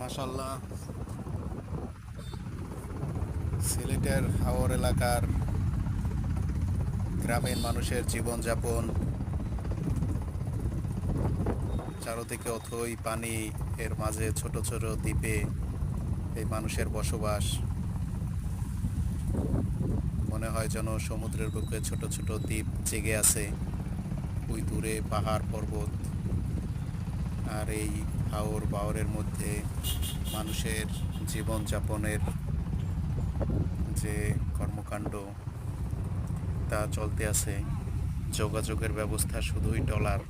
মাশাল্লাহ, সিলেটের হাওর এলাকার গ্রামীণ মানুষের জীবনযাপন, চারদিকে অথই পানি, এর মাঝে ছোট ছোট দ্বীপে এই মানুষের বসবাস। মনে হয় যেন সমুদ্রের বুকে ছোট ছোট দ্বীপ জেগে আছে। ওই দূরে পাহাড় পর্বত, আর এই হাওর বাওরের মধ্যে মানুষের জীবনযাপনের যে কর্মকাণ্ড তা চলতে আছে। যোগাযোগের ব্যবস্থা শুধুই ট্রলার।